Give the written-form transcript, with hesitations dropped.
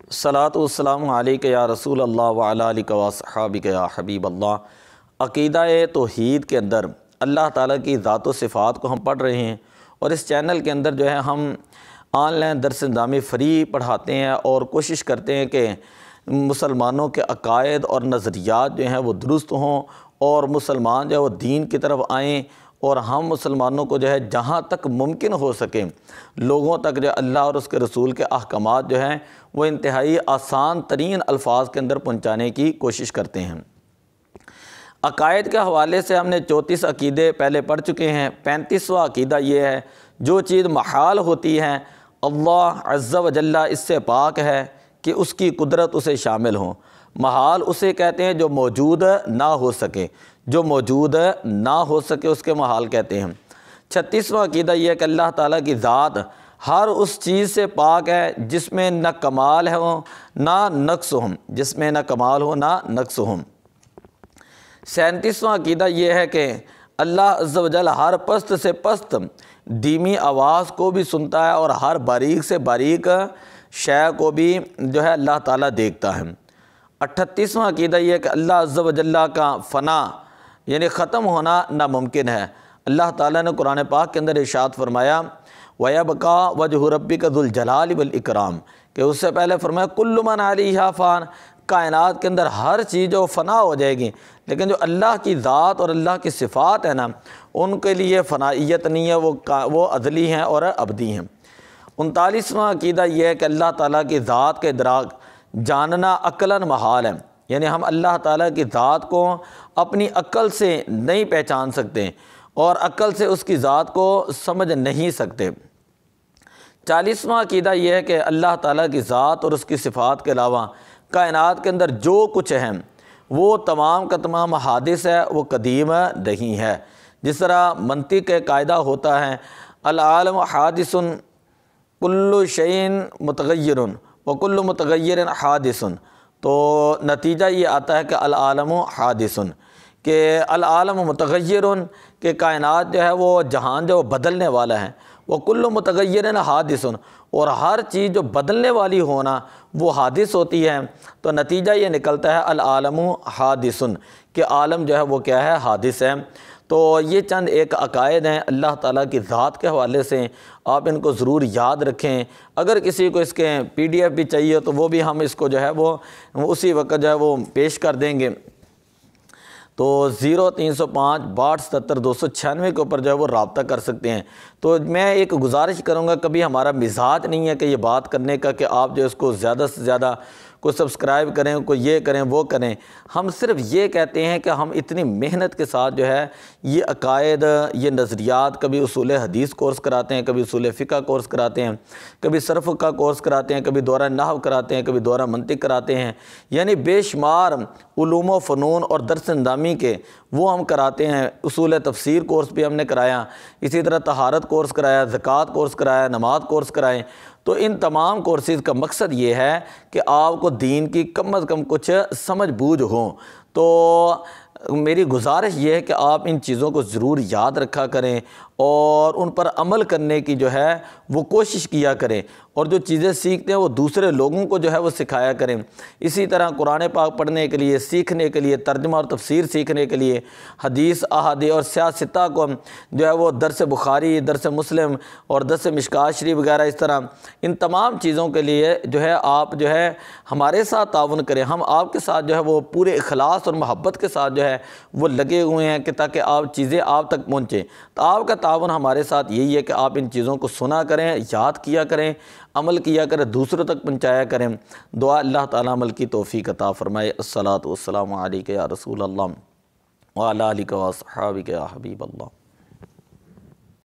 الصلاۃ والسلام علیک یا رسول اللہ وعلی آلک واصحابک یا حبیب اللہ۔ عقیدہ توحید کے اندر اللہ تعالیٰ کی ذات و صفات کو ہم پڑھ رہے ہیں، اور اس چینل کے اندر جو ہے ہم آن لائن درس نظامی فری پڑھاتے ہیں اور کوشش کرتے ہیں کہ مسلمانوں کے عقائد اور نظریات جو ہیں وہ درست ہوں، اور مسلمان جو ہے وہ دین کی طرف آئیں، اور ہم مسلمانوں کو جو ہے جہاں تک ممکن ہو سکے لوگوں تک جو اللہ اور اس کے رسول کے احکامات جو ہیں وہ انتہائی آسان ترین الفاظ کے اندر پہنچانے کی کوشش کرتے ہیں۔ عقائد کے حوالے سے ہم نے 34 عقیدے پہلے پڑھ چکے ہیں۔ 35واں عقیدہ یہ ہے، جو چیز محال ہوتی ہے اللہ عز و جل اس سے پاک ہے کہ اس کی قدرت اسے شامل ہو۔ محال اسے کہتے ہیں جو موجود نہ ہو سکے، جو موجود نہ ہو سکے اس کے محال کہتے ہیں۔ 36واں عقیدہ یہ ہے کہ اللہ تعالیٰ کی ذات ہر اس چیز سے پاک ہے جس میں نہ کمال ہو نہ نقص ہو، جس میں نہ کمال ہو نہ نقص ہو۔ 37واں عقیدہ یہ ہے کہ اللہ عز و جل ہر پست سے پست دھیمی آواز کو بھی سنتا ہے، اور ہر باریک سے باریک شے کو بھی جو ہے اللہ تعالیٰ دیکھتا ہے۔ 38واں عقیدہ یہ ہے کہ اللہ عز و جل کا فنا یعنی ختم ہونا ناممکن ہے۔ اللہ تعالیٰ نے قرآن پاک کے اندر ارشاد فرمایا وَيَبْقَى وَجْهُ رَبِّكَ ذُو الْجَلَالِ وَالْإِكْرَامِ، کہ اس سے پہلے فرمایا كُلُّ مَنْ عَلَيْهَا فان، کائنات کے اندر ہر چیز جو فنا ہو جائے گی، لیکن جو اللہ کی ذات اور اللہ کی صفات ہیں نا ان کے لیے فنائیت نہیں ہے، وہ ازلی ہیں اور ابدی ہیں۔ 39واں عقیدہ یہ ہے کہ اللہ تعالیٰ کی ذات کا ادراک جاننا عقلاً محال ہے، یعنی ہم اللہ تعالیٰ کی ذات کو اپنی عقل سے نہیں پہچان سکتے اور عقل سے اس کی ذات کو سمجھ نہیں سکتے۔ 40واں عقیدہ یہ ہے کہ اللہ تعالیٰ کی ذات اور اس کی صفات کے علاوہ کائنات کے اندر جو کچھ ہے وہ تمام کا تمام حادث ہے، وہ قدیم نہیں ہے۔ جس طرح منطق کا قاعدہ ہوتا ہے العالم حادث کل شیء متغیر وکل متغیر حادث، تو نتیجہ یہ آتا ہے کہ العالم حادث، کہ العالم متغیر، کہ کائنات جو ہے وہ جہان جو بدلنے والا ہے، وکل متغیر حادث، اور ہر چیز جو بدلنے والی ہونا وہ حادث ہوتی ہے، تو نتیجہ یہ نکلتا ہے العالم حادث، کہ عالم جو ہے وہ کیا ہے، حادث ہے۔ تو یہ چند ایک عقائد ہیں اللہ تعالیٰ کی ذات کے حوالے سے، آپ ان کو ضرور یاد رکھیں۔ اگر کسی کو اس کے PDF بھی چاہیے تو وہ بھی ہم اس کو جو ہے وہ اسی وقت جو ہے وہ پیش کر دیں گے۔ تو 0305 6277 296 کے اوپر جو ہے وہ رابطہ کر سکتے ہیں۔ تو میں ایک گزارش کروں گا، کبھی ہمارا مزاج نہیں ہے کہ یہ بات کرنے کا کہ آپ جو اس کو زیادہ سے زیادہ کوئی سبسکرائب کریں، کوئی یہ کریں وہ کریں۔ ہم صرف یہ کہتے ہیں کہ ہم اتنی محنت کے ساتھ جو ہے یہ عقائد، یہ نظریات، کبھی اصول حدیث کورس کراتے ہیں، کبھی اصول فقہ کورس کراتے ہیں، کبھی صرف کا کورس کراتے ہیں، کبھی دورہ نحو کراتے ہیں، کبھی دورہ منطق کراتے ہیں، یعنی بے شمار علوم و فنون اور درس نظامی کے وہ ہم کراتے ہیں۔ اصول تفسیر کورس بھی ہم نے کرایا، اسی طرح طہارت کورس کرایا، زکوٰۃ کورس کرایا، نماز کورس کرائے۔ تو ان تمام کورسز کا مقصد یہ ہے کہ آپ کو دین کی کم از کم کچھ سمجھ بوجھ ہوں۔ تو میری گزارش یہ ہے کہ آپ ان چیزوں کو ضرور یاد رکھا کریں اور ان پر عمل کرنے کی جو ہے وہ کوشش کیا کریں، اور جو چیزیں سیکھتے ہیں وہ دوسرے لوگوں کو جو ہے وہ سکھایا کریں۔ اسی طرح قرآن پاک پڑھنے کے لیے، سیکھنے کے لیے، ترجمہ اور تفسیر سیکھنے کے لیے حدیث، احادیث اور سیاستہ کو جو ہے وہ درس بخاری، درس مسلم اور درس مشکوٰۃ شریف وغیرہ، اس طرح ان تمام چیزوں کے لیے جو ہے آپ جو ہے ہمارے ساتھ تعاون کریں۔ ہم آپ کے ساتھ جو ہے وہ پورے اخلاص اور محبت کے ساتھ جو ہے وہ لگے ہوئے ہیں کہ تاکہ آپ چیزیں آپ تک پہنچیں۔ تو آپ کا تعاون ہمارے ساتھ یہی ہے کہ آپ ان چیزوں کو سنا کریں، یاد کیا کریں، عمل کیا کریں، دوسروں تک پہنچایا کریں۔ دعا اللہ تعالیٰ عمل کی توفیق عطا فرمائے۔ الصلاۃ والسلام علیک یا رسول اللہ وعلی آلک واصحابک یا حبیب اللہ۔